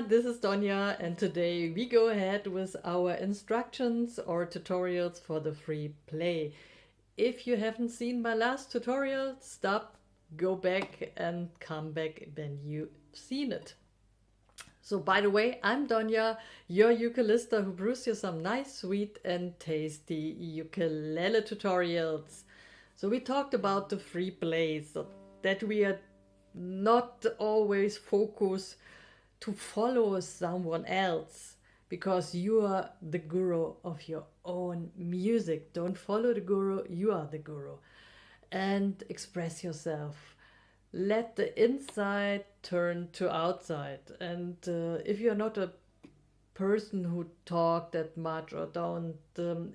this is Donya, and today we go ahead with our instructions or tutorials for the free play. If you haven't seen my last tutorial, stop, go back, and come back when you've seen it. So, by the way, I'm Donya, your ukelista who brews you some nice, sweet, and tasty ukulele tutorials. So, we talked about the free plays, so that we are not always focused to follow someone else because you are the guru of your own music. Don't follow the guru, you are the guru. And express yourself. Let the inside turn to outside. And if you're not a person who talk that much or don't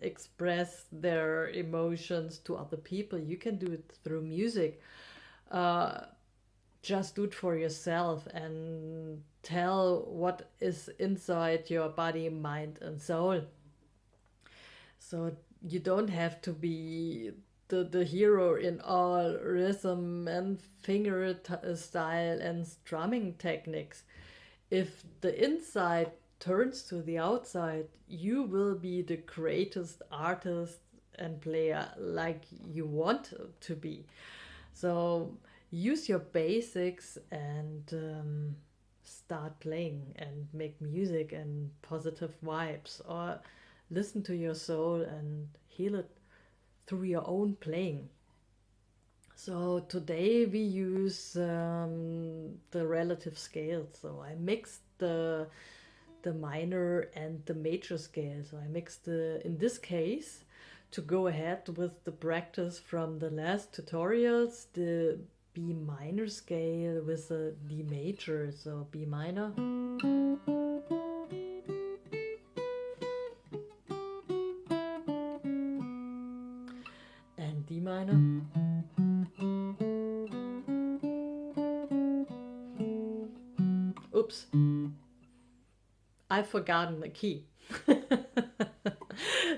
express their emotions to other people, you can do it through music. Just do it for yourself and tell what is inside your body, mind, and soul. So you don't have to be the hero in all rhythm and finger style and strumming techniques. If the inside turns to the outside, you will be the greatest artist and player like you want to be. So use your basics and start playing and make music and positive vibes, or listen to your soul and heal it through your own playing. So today we use the relative scales. So I mixed the minor and the major scale. So I mixed in this case, to go ahead with the practice from the last tutorials, the B minor scale with a D major. So B minor, and D minor. Oops, I've forgotten the key.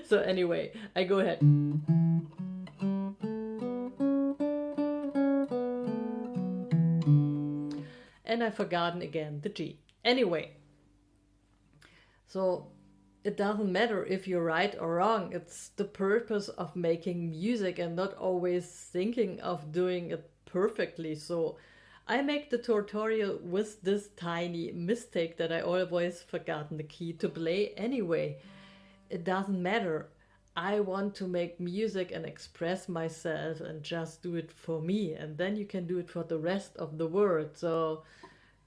So anyway, I go ahead. And I've forgotten again the G. Anyway, so it doesn't matter if you're right or wrong. It's the purpose of making music and not always thinking of doing it perfectly. So I make the tutorial with this tiny mistake that I always forgotten the key to play anyway. It doesn't matter. I want to make music and express myself and just do it for me, and then you can do it for the rest of the world. So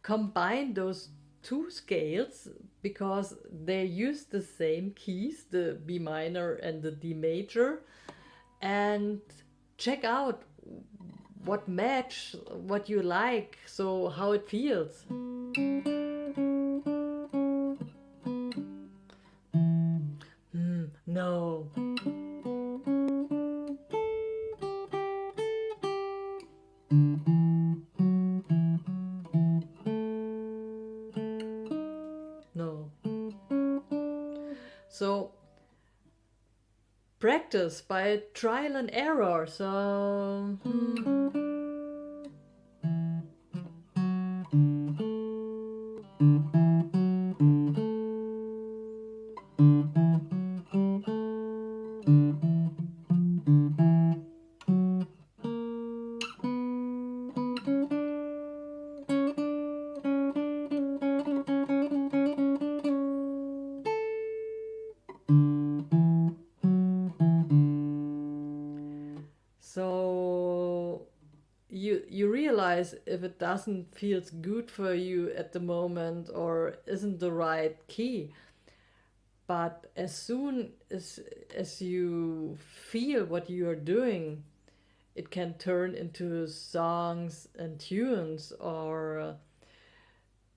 combine those two scales because they use the same keys, the B minor and the D major, and check out what match, what you like, so how it feels. No. No. So practice by trial and error. So So you realize if it doesn't feels good for you at the moment or isn't the right key. But as soon as you feel what you are doing, it can turn into songs and tunes, or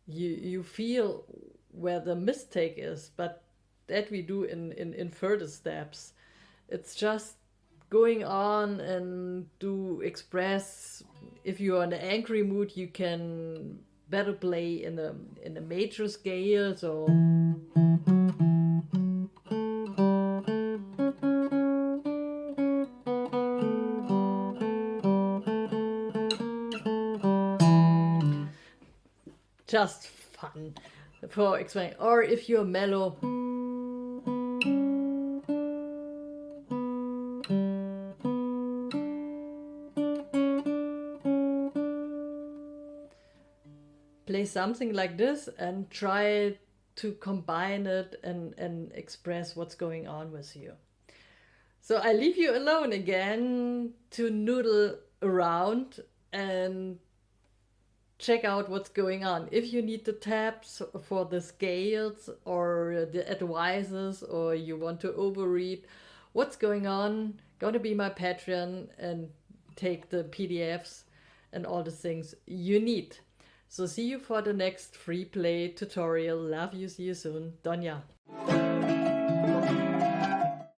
you feel where the mistake is. But that we do in further steps. It's just going on and to express. If you're in an angry mood, you can better play in a major scale. So just fun. for explaining. Or if you're mellow, play something like this and try to combine it and express what's going on with you. So I leave you alone again to noodle around and check out what's going on. If you need the tabs for the scales or the advices, or you want to overread what's going on, go to be my Patreon and take the PDFs and all the things you need. So see you for the next free play tutorial. Love you. See you soon. Donya.